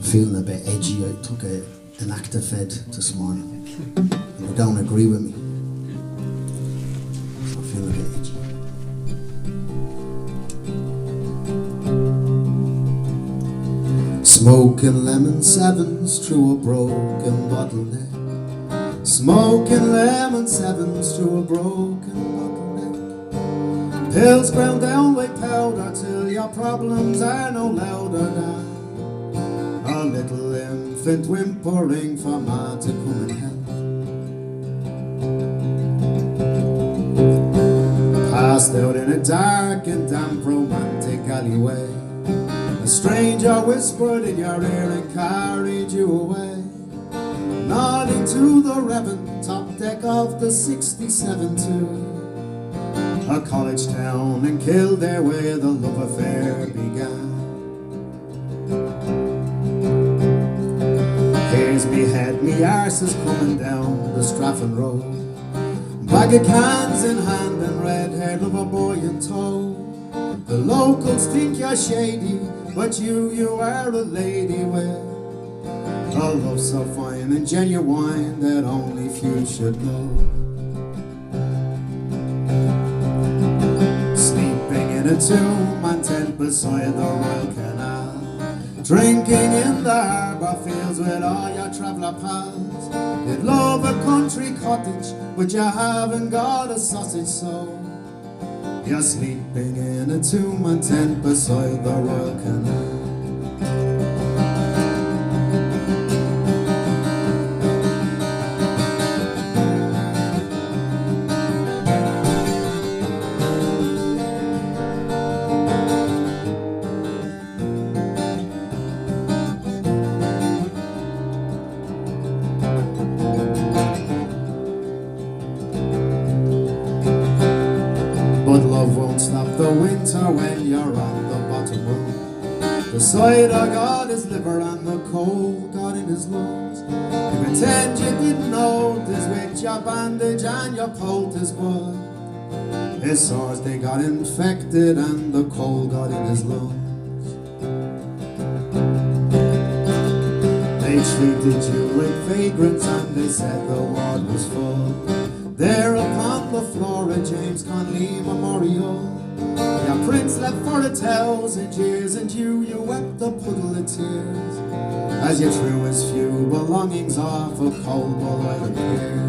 Feeling a bit edgy. I took an Actifed this morning. And they don't agree with me. So I'm feeling a bit edgy. Smoking lemon sevens through a broken bottleneck. Smoking lemon sevens through a broken bottleneck. Pills ground down like powder till your problems are no louder now. A little infant whimpering for man to come and help. Passed out in a dark and damp romantic alleyway. A stranger whispered in your ear and carried you away. Nodding to the Reverend, top deck of the 67 too. A college town in Kildare where the love affair began. Here's me head, me arse is coming down the Strafford Road. Bag of cans in hand and red-haired lover boy in tow. The locals think you're shady, but you are a lady with a love so fine and genuine that only few should know. Sleeping in a tomb and tent beside the Royal Canal. Drinking in the harbour fields with all your traveller pals. You'd love a country cottage, but you haven't got a sausage soul. You're sleeping in a tomb and tent beside the Royal Canal. But love won't stop the winter when you're on the bottom road. The side of God is liver and the cold got in his lungs. You pretend you didn't notice with your bandage and your poultice, but his sores they got infected and the cold got in his lungs. They treated you like vagrants and they said the ward was full. There upon the floor at James Conley Memorial, your prince left for 1,000 years, and you wept a puddle of tears as you threw his few belongings off a cold Island pier.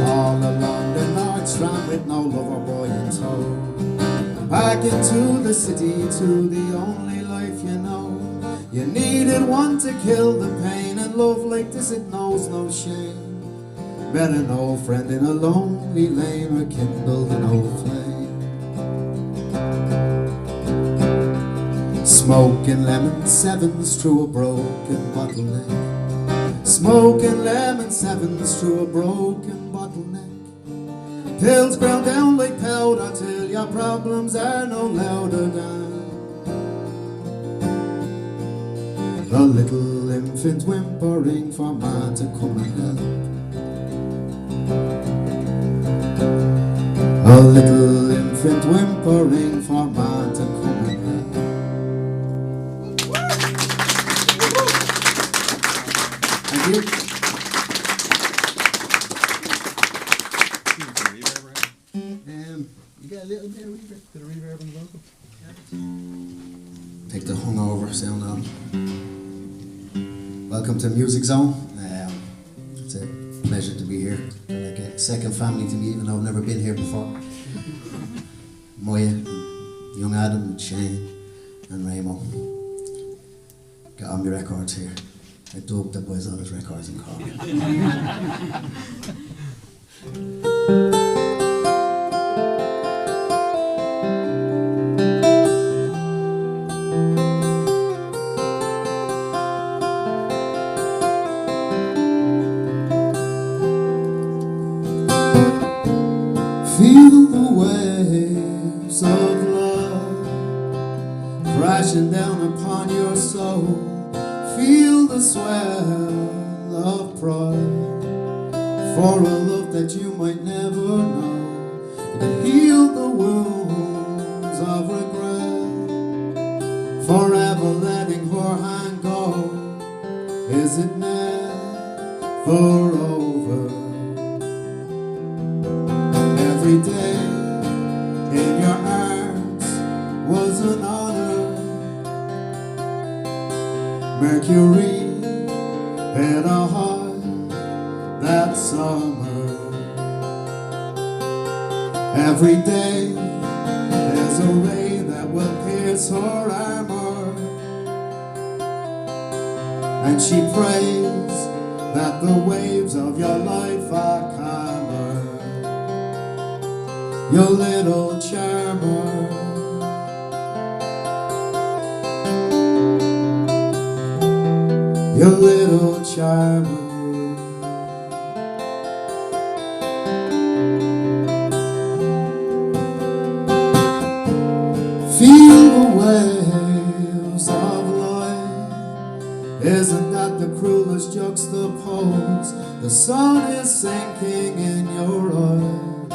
All along the North Strand with no lover boy in tow, back into the city to the only life you know. You needed one to kill the pain, and love like this it knows no shame. Met an old friend in a lonely lane or kindled an old flame. Smoking lemon sevens through a broken bottleneck. Smoking lemon sevens through a broken bottleneck. Pills ground down like powder till your problems are no louder down. A little infant whimpering for man to come and help. A little infant whimpering for man to come and help. Thank you. You got a little bit of reverb? Bit of reverb on the vocal? Take the hungover sound on. Welcome to Music Zone. It's a pleasure to be here. Like a second family to me, even though I've never been here before. Moya, and young Adam, and Shane, and Ramo. Got on my records here. I dubbed the boys on his records in Cork. Feel the waves of love crashing down upon your soul. Feel the swell of pride for a love that you might never know. It can heal the wounds of regret. forever letting her hand go. Is it never over? Every day in your arms was an honor. Mercury hit a heart that summer. Every day there's a ray that will pierce her armor, and she prays that the waves of your life are calmer. Your little charmer, your little charmer. Feel the waves of life. Isn't that the cruelest juxtapose? The sun is sinking in your eyes.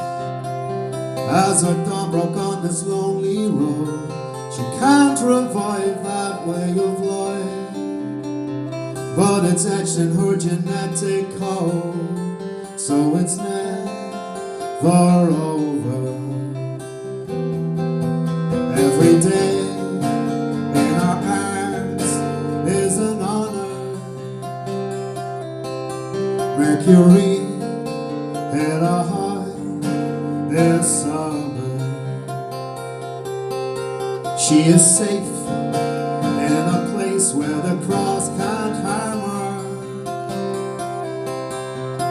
As her dawn broke on this lonely road, she can't revive that way of life, but it's etched in her genetic code, so it's never over. Every day in our arms is an honor. Mercury hit a heart this summer. She is safe in a place where the cross can't harm her,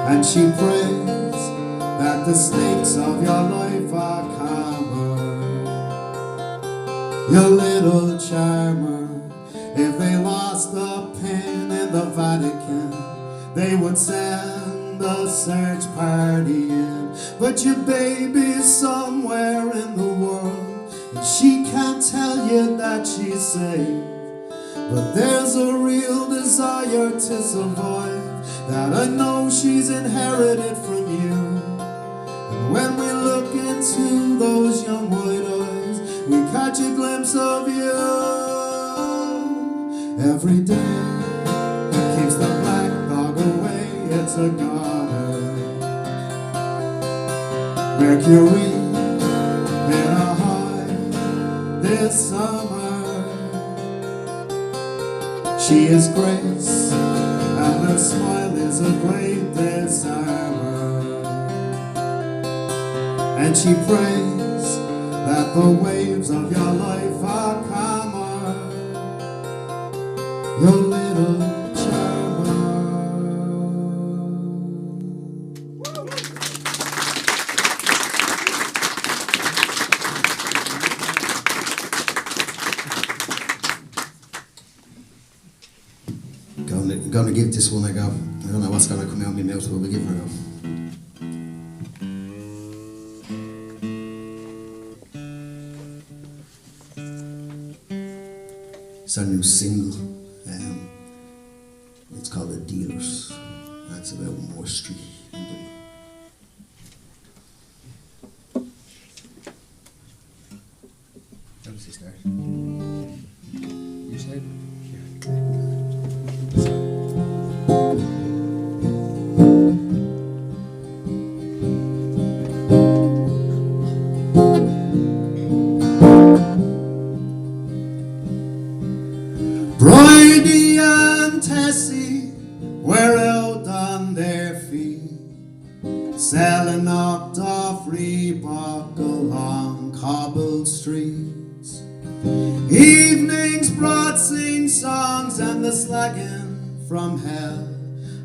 and she prays that the snakes of your life are calmer. Your little charmer. If they lost a pin in the Vatican, they would send a search party in. But your baby's somewhere in the world, and she can't tell you that she's safe. But there's a real desire to survive that I know she's inherited from you. And when we look into those young white eyes, we catch a glimpse of you. Every day keeps the black dog away, it's a goner. Mercury hit a heart this summer. She is grace, and her smile is a great disarmer, and she prays that the waves of your life are calmer. Your little charmer. Gonna give this one a go. I don't know what's gonna come out of my mouth, but we'll give her a go. It's our new single. It's called The Dealers. That's about Moore Street. How does he start? You start? Bridie and Tessie were out on their feet, selling knocked off Reebok along cobbled streets. Evenings brought sing-songs and the slagging from hell.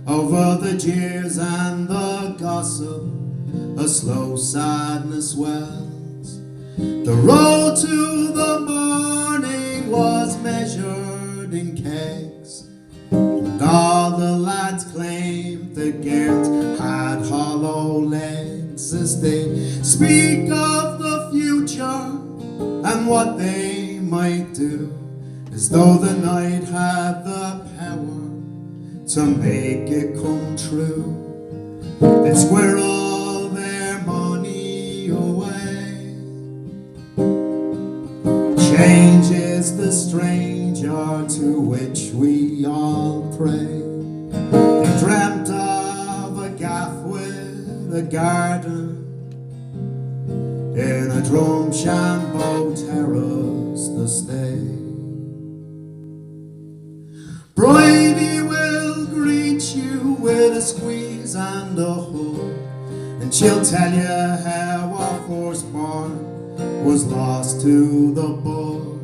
Over the jeers and the gossip, a slow sadness wells. The road to the morning was measured in kegs, and all the lads claimed the Gert had hollow legs, as they speak of the future and what they might do, as though the night had the power to make it come true. They'd square all their money away. Change is the strain to which we all pray. They dreamt of a gaff with a garden in a Drumshanbo terrace to stay. Bridie will greet you with a squeeze and a hug, and she'll tell you how our firstborn was lost to the bug.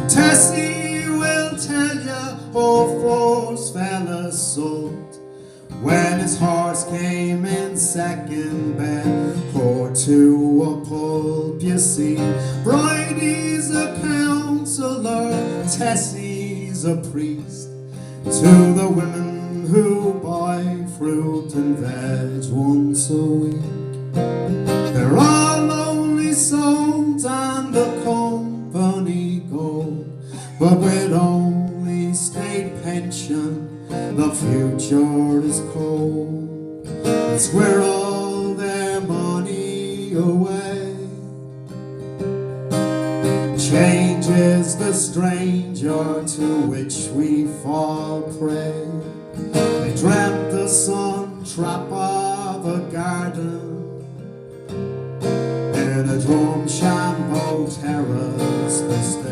Tessie will tell you how first fella sold when his horse came in second bed or to a pulp. You see, Bridie's a counsellor, Tessie's a priest to the women who buy fruit and veg once a week. They're all lonely souls and the company go, but with only state pension the future is cold. It's where all their money away. Change is the stranger to which we fall prey. They dreamt the sun trap of a garden in a Drumshanbo terrace to stay.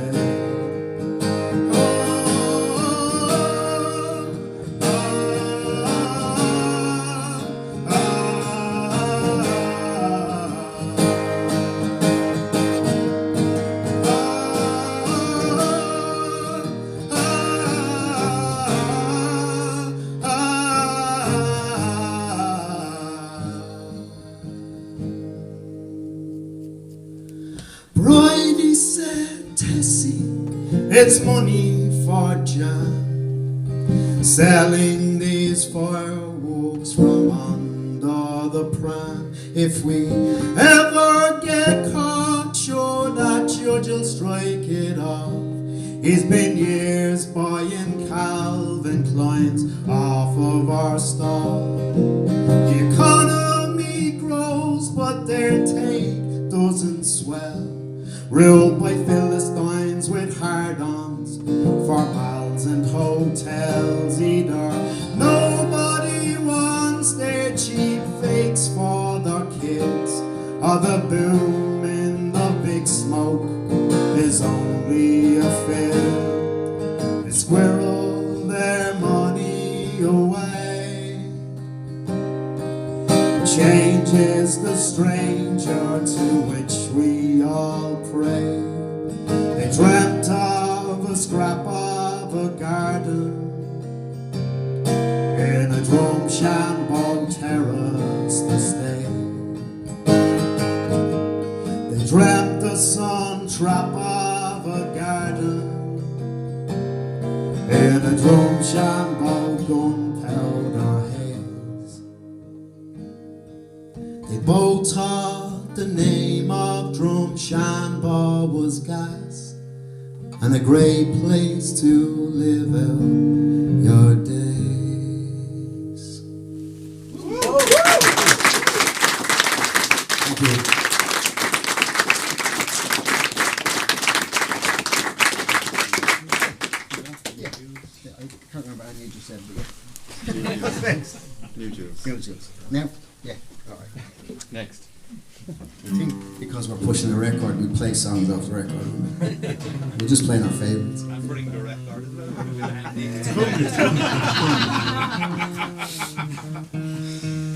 Bridie said, Tessie, it's money for John, selling these fireworks from under the pram. If we ever get caught, sure that judge will strike it off. He's been years buying Calvin Kleins off of our stall. The economy grows, but their take doesn't swell. Ruled by Philistines with hard-ons for balls and hotels either. Nobody wants their cheap fakes for their kids, or the boom in the big smoke is only a fib. They squirrel their money away. Change is the stranger to which we all pray. They dreamt of a scrap of a garden in a Drumshanbo terrace to stay. They dreamt the sun trap of a garden in a Drumshanbo gunpowder haze. They both thought the name of Drumshanbo was gas and a great place to live out your days. Thank you. Yeah, I can't remember how you just said, but yeah. Thanks. New Jules. New Jules. Now? Yeah. All right. Next. I think because we're pushing the record, we play songs off the record. We're just playing our favourites. I'm bringing the record as well.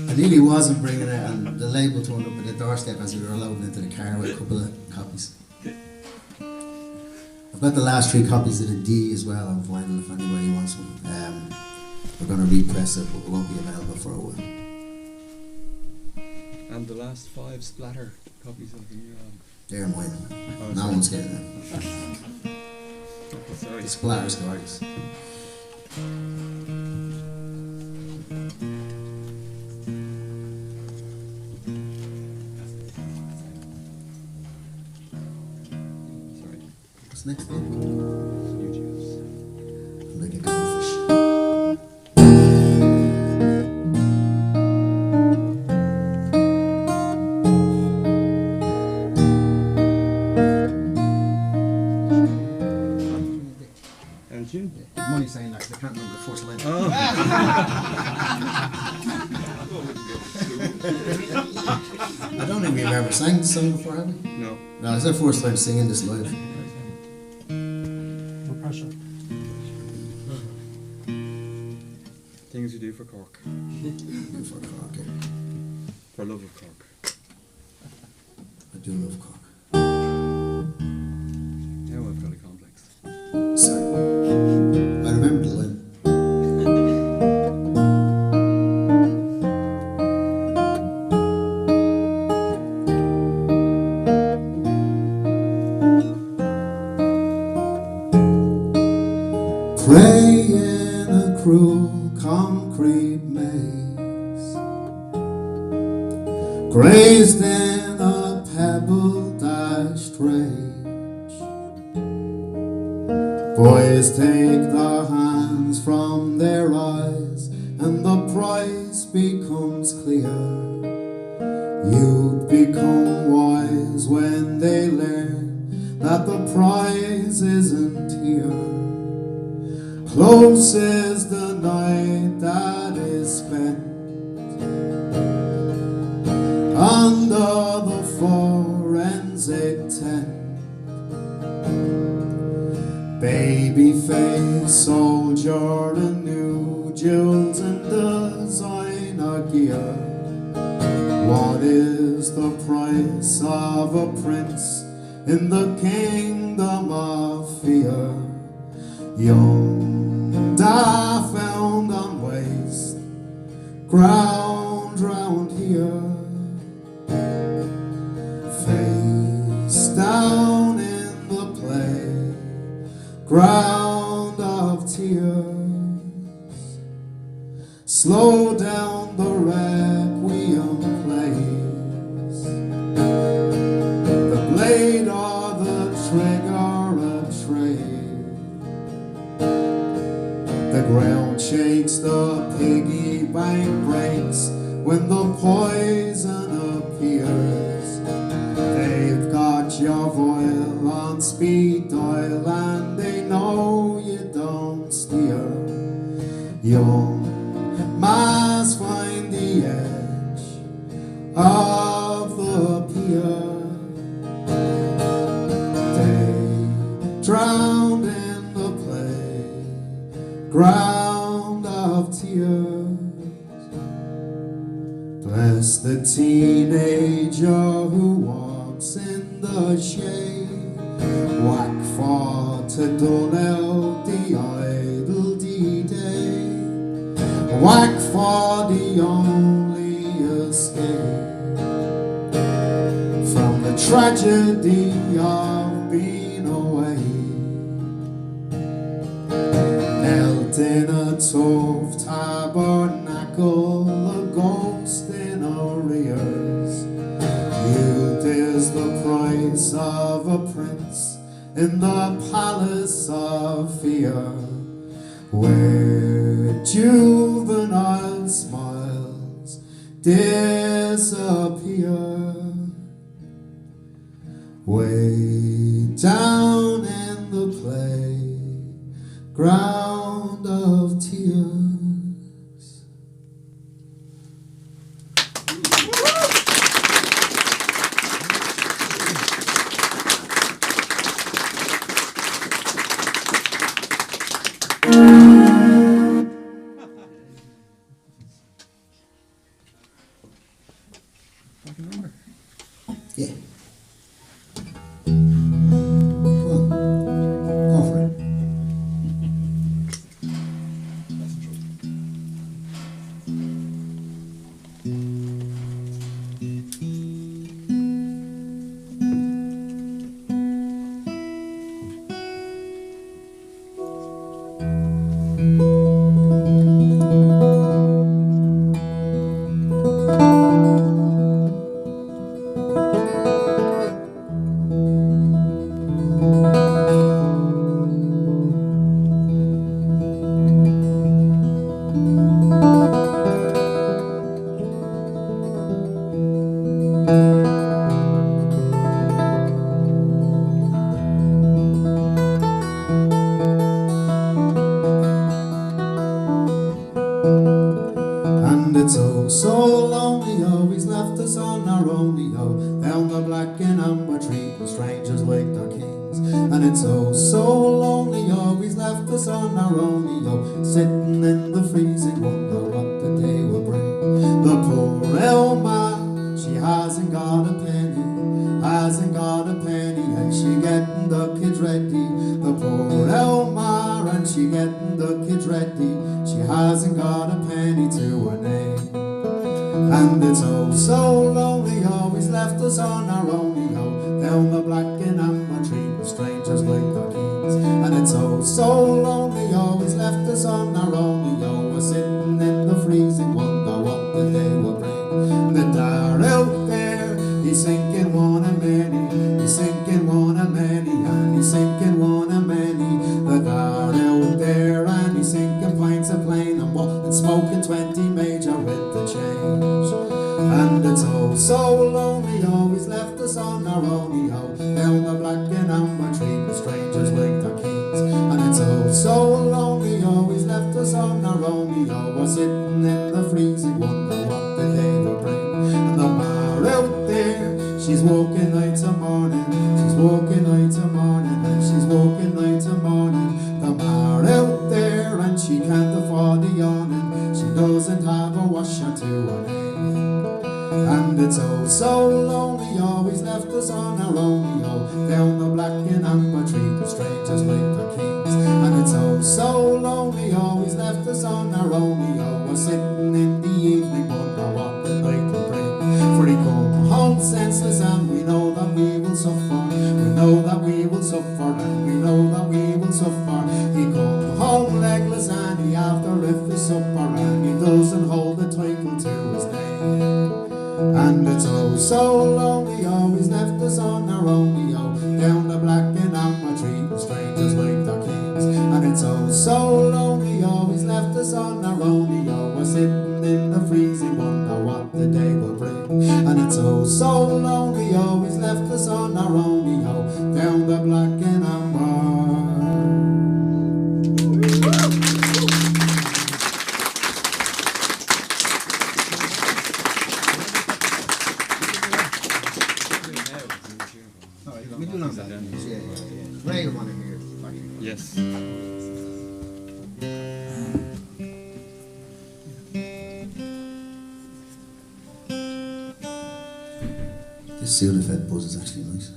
I nearly wasn't bringing it, and the label turned up at the doorstep as we were loading into the car with a couple of copies. I've got the last 3 copies of the D as well on vinyl if anybody wants one. We're going to repress it, but it won't be available for a while. And the last 5 splatter copies of the new album. They're mine. Oh, No sorry. one's getting them. Okay, sorry. The splatter stories. Sorry. What's next thing? New Jules. I'm like a goldfish. you? I'm only saying that because I can't remember the first line. Oh. I don't think we've ever sang this song before, have we? No. No, it's our first time singing this live. No pressure. Things you do for Cork. For Cork, yeah. For love of Cork. I do love Cork. Now I've got a complex. Sorry. I remember the line. Pray in a cruel concrete maze, grazed in a pebble-dashed rage. Boys take their hands from their eyes, and the prize becomes clear. You'd become wise when they learn that the prize isn't here. Close is the night that is spent under the forensic tent. Baby-faced soldier in new jewels and designer gear. What is the price of a prince in the kingdom of fear? Young, found on waste ground round here, face down in the playground of tears. Slow down the requiem plays, the blade or the trigger a trade. The ground shakes, the piggy bank breaks when the poison appears. They've got your oil on speed dial and they know you don't steer. Young must find the edge of the pier. They drowned in the ground of tears. Bless the teenager who walks in the shade. Whack for to dull out the idle D-Day. Whack for the only escape from the tragedy of being away. In a tough tabernacle, a ghost in arrears. Youth is the price of a prince in the palace of fear, where juvenile smiles disappear. Way down in the playground of tears. Fucking number. Yeah. Go on. Go for it. it's oh so lonely, always left us on our own, sitting in the freezing, wonder what the day will bring. The poor Elma, she hasn't got a penny, hasn't got a penny, and she getting the kids ready. The poor Elma, and she getting the kids ready, she hasn't got a penny to her name. And it's oh so lonely, always left us on our own, down the black and amber treating strangers like their kings. And it's oh so lonely, always left us on our own, we're sitting in the freezing, wonder what the day will bring. The dar out there, he's sinking one a many, he's sinking one a many, and he's sinking one a many. The dar out there, and he's sinking pints of plain and walking, smoking 20 major with the change. And it's oh so lonely, always left us on our own, down the black and amber treating strangers like their kings. And it's oh so lonely, always left us on our own, we're sitting in the freezing, wonder what the day will bring. And the mar out there, she's walking night to morning, she's walking night to morning, and she's walking night to morning. The mar out there, and she can't afford the yawning, she doesn't have a washer to her name. And it's oh so lonely, always left us on our own, down the black and amber treating strangers like their kings. And it's oh so lonely, always left us on our own, we're sitting in the evening, wonder what the night will bring. For he come home senseless, and we know that we will suffer, we know that we will suffer, and we know that we will suffer. He come home legless, and he after if his supper, and he doesn't hold the title to his name. And it's oh so lonely, always left us on our own, down the black and amber treating strangers like their kings. And it's oh so lonely, always left us on our own, we're sitting in the freezing, wonder what the day will bring. And it's oh so lonely, always left us on our own, down the black and amber. We do know that. Yeah. Ray will want to hear it. Yes. This Sudafed buzz is actually nice.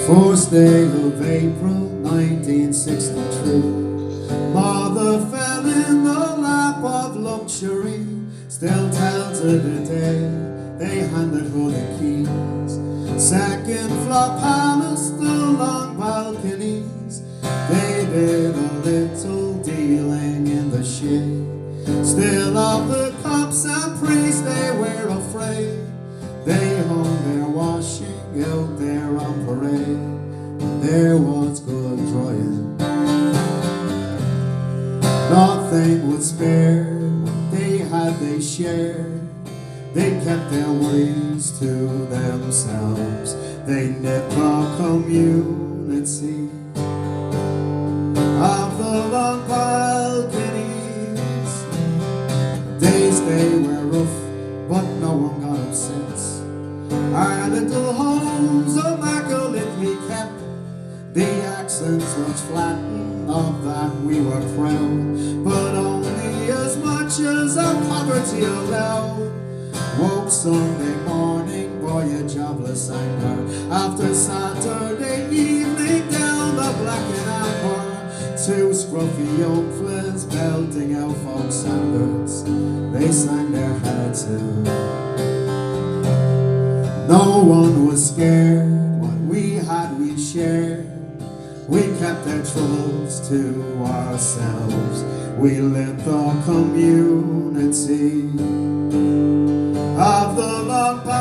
First day of April 1963, mother fell in the lap of luxury. Still tells her the day they handed her the keys. Second floor palace, the long balconies. They did a little dealing in the shade. Still of the cops and priests they were afraid. They hung their washing out there on parade. There was good drying, nothing was spared. What they had they shared. They kept their ways to themselves. They knit the community of the long balconies. Days they were rough, but no one got upset. Our little homes immaculately kept. The accents was flattened, of that we were proud, but only as much as our poverty allowed. Woke Sunday morning, boy, a jobless anger. After Saturday evening, down the black and amber, two scruffy young flies belting out folk standards. They sang their hearts out. No one was scared. What we had, we shared. We kept our troubles to ourselves. We lit the community of the long balcony.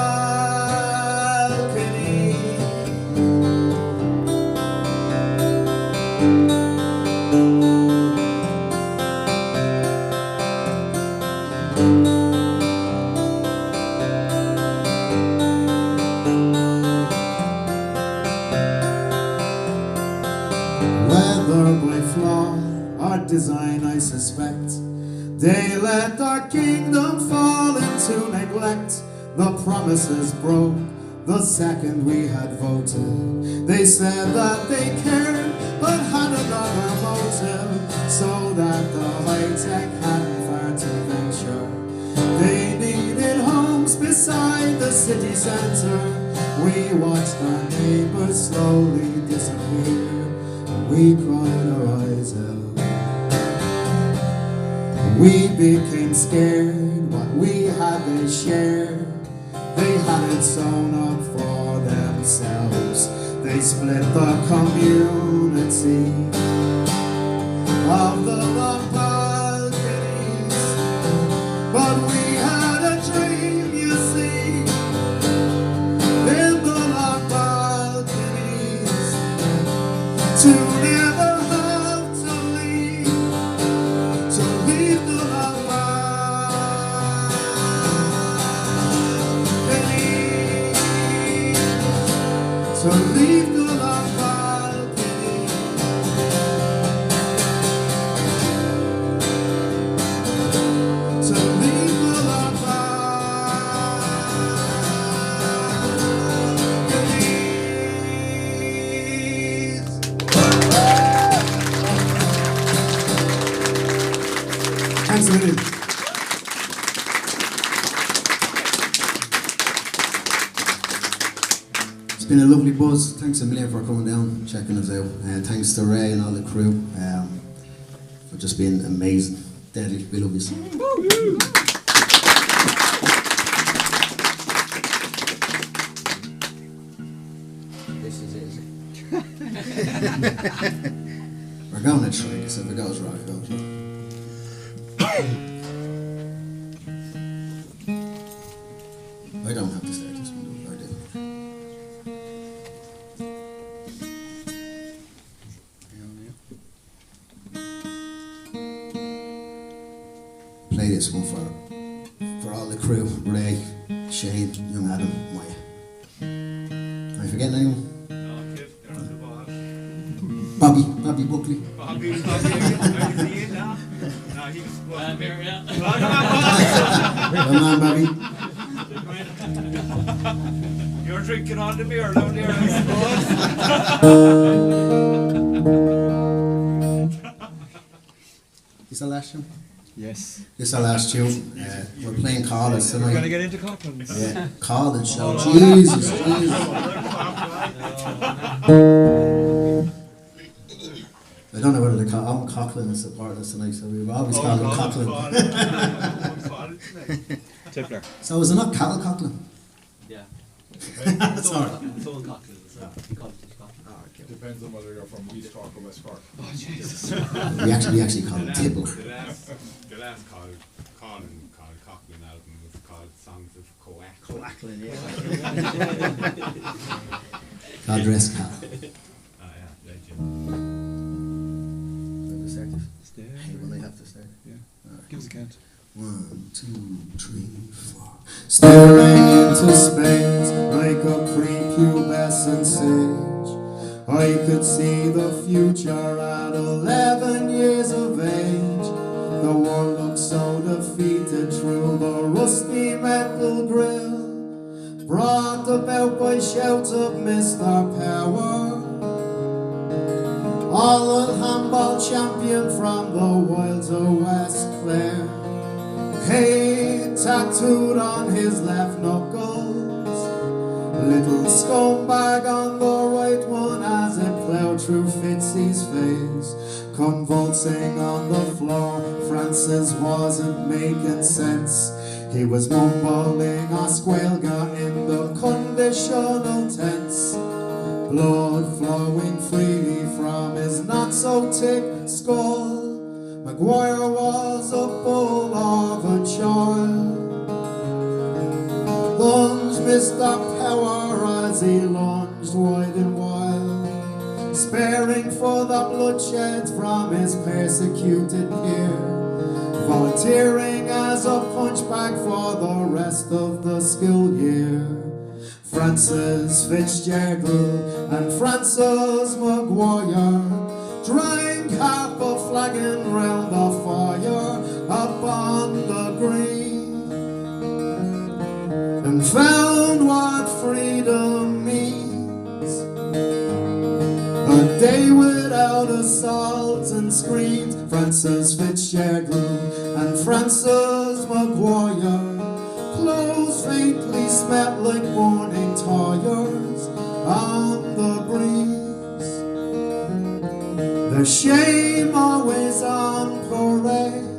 whether by flaw or design I suspect, they let our kingdom fall into neglect. The promises broke the second we had voted. They said that they cared but had another motive, so that the high-tech hadn't far to venture. They needed homes beside the city centre. We watched our neighbors slowly disappear, and we cried our eyes out. We became scared, what we had they shared. They had it sewn up for themselves. They split the community of the long balconies. But we had a dream, you see, in the long balconies, to never have to leave the long balconies, to leave the long balconies, to leave the long balconies. Thanks a million. It's been a lovely buzz. Thanks a million for coming down, checking us out. Thanks to Ray and all the crew for just being amazing. Deadly. We love you. This is it. We're going to try this. If it goes right, it goes right. I don't have to start this one, I do. Play this one for all the crew. Ray, Shane, young Adam, Maya. Am I forgetting anyone? No, kid, you're on the ball. Bobby Buckley. Bobby, are you seeing now? No, he was supposed to be. Yeah. Come on, Bobby. You're drinking all the beer down there, I suppose. Is that last tune? Yes. This is our last tune. We're playing Callers We're gonna tonight. get into Cochrane's. Yeah, Callers show. Jesus. I don't know whether they call Owen Coughlin is a part of this tonight, so we've always called him Coughlin. Tippler. So is it not Cal Coughlin? Yeah. That's all right. It's all Cochran, so you call it Cochran. Depends on whether you're from East Cork or West Cork. Oh Jesus. We actually call him Tibbler. The last Colin Cochran album was called Songs of Coax. Coackling, yeah. God rest Cal. Oh yeah, legend. Stay. Hey, will they have to start? Yeah. Give us a count. 1, 2, 3, 4. Staring into space like a prepubescent sage, I could see the future at 11 years of age. The world looked so defeated through the rusty metal grill, brought about by shouts of Mr. Power, all-world handball champion from the wilds of West Clare. Hey, tattooed on his left knuckles, little scumbag on the right one as it plowed through Fitzy's face. Convulsing on the floor, Francis wasn't making sense. He was mumbling a squelga in the conditional tense, blood flowing freely from his not-so-thick skull. Maguire was a bull of a child. Lunged Mr. Power as he lunged wide and wild, sparing for the bloodshed from his persecuted peer, volunteering as a punchbag for the rest of the school year. Francis Fitzgerald and Francis Maguire found what freedom means. A day without assaults and screams. Francis Fitzgerald and Francis Maguire. Clothes faintly smelled like morning tires on the breeze. Their shame always on parade,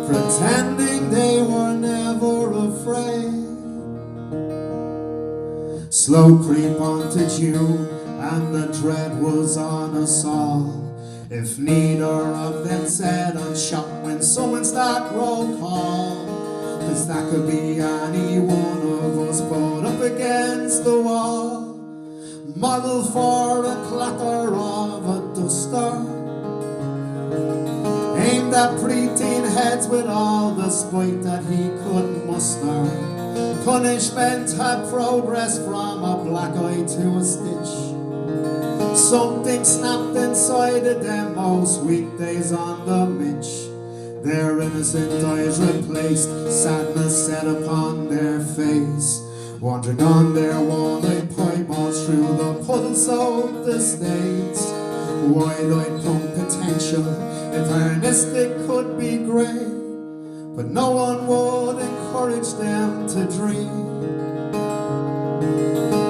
pretending they were never afraid. Slow creep onto June, and the dread was on us all. If neither of them said unshot when someone start roll call, 'cause that could be any one of us put up against the wall, model for a clatter of a duster, aimed at preteen heads with all the spite that he could muster. Punishment had progressed from a black eye to a stitch. Something snapped inside of them most weekdays on the Mitch. Their innocent eyes replaced, sadness set upon their face, wandering on their wall-eyed pieballs through the puddle-soaked estates. Wide-eyed punk potential, if earnest it could be great, but no one would encourage them to dream.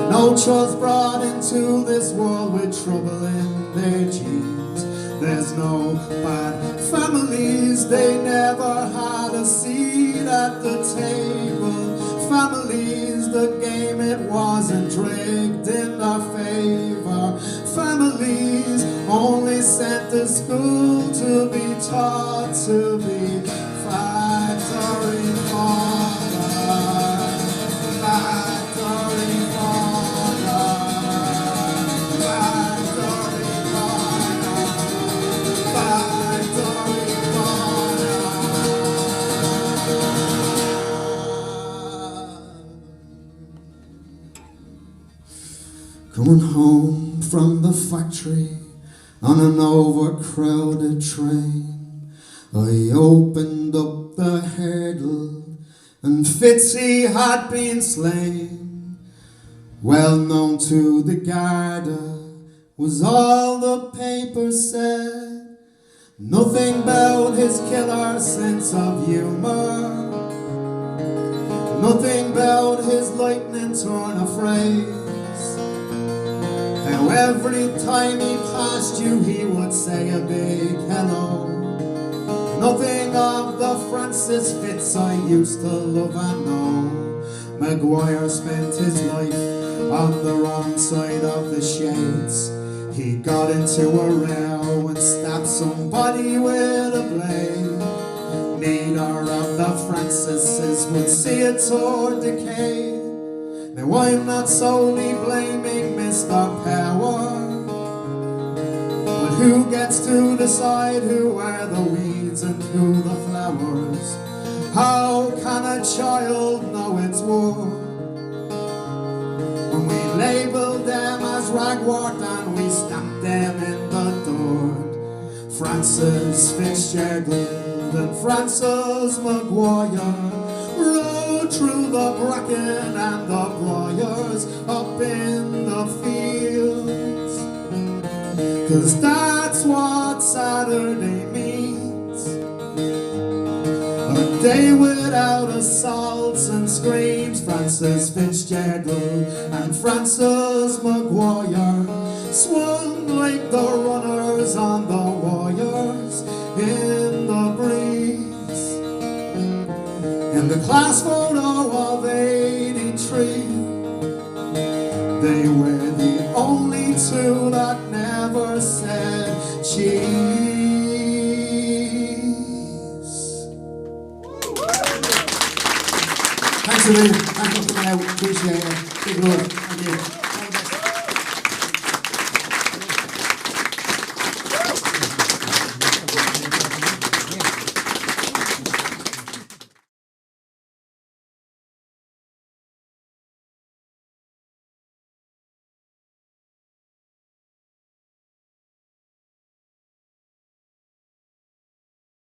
No child's brought into this world with trouble in their genes. There's no bad families, they never had a seat at the table. Families, the game it wasn't rigged in our favor. Families only sent to school to be taught to be factory farmers. Factory Coming home from the factory on an overcrowded train, I opened up the hurdle and Fitzy had been slain. Well known to the Garda was all the papers said. Nothing about his killer's sense of humor, nothing about his lightning turn of phrase. How every time he passed you he would say a big hello. Nothing of the Francis Fitz I used to love and know. Maguire spent his life on the wrong side of the shades. He got into a row and stabbed somebody with a blade. Neither of the Francises would see it or decay. Now I'm not solely blaming Mr. Power, but who gets to decide who are the weeds and who the flowers? How can a child know it's war when we label them as ragwort and we stamp them in the dirt? Francis Fitzgerald and Francis Maguire rode through the bracken and the briars up in the fields, 'cause that's what Saturday means. A day without assaults and screams. Francis Fitzgerald and Francis Maguire swung like the runners on the wires in the breeze. In the class for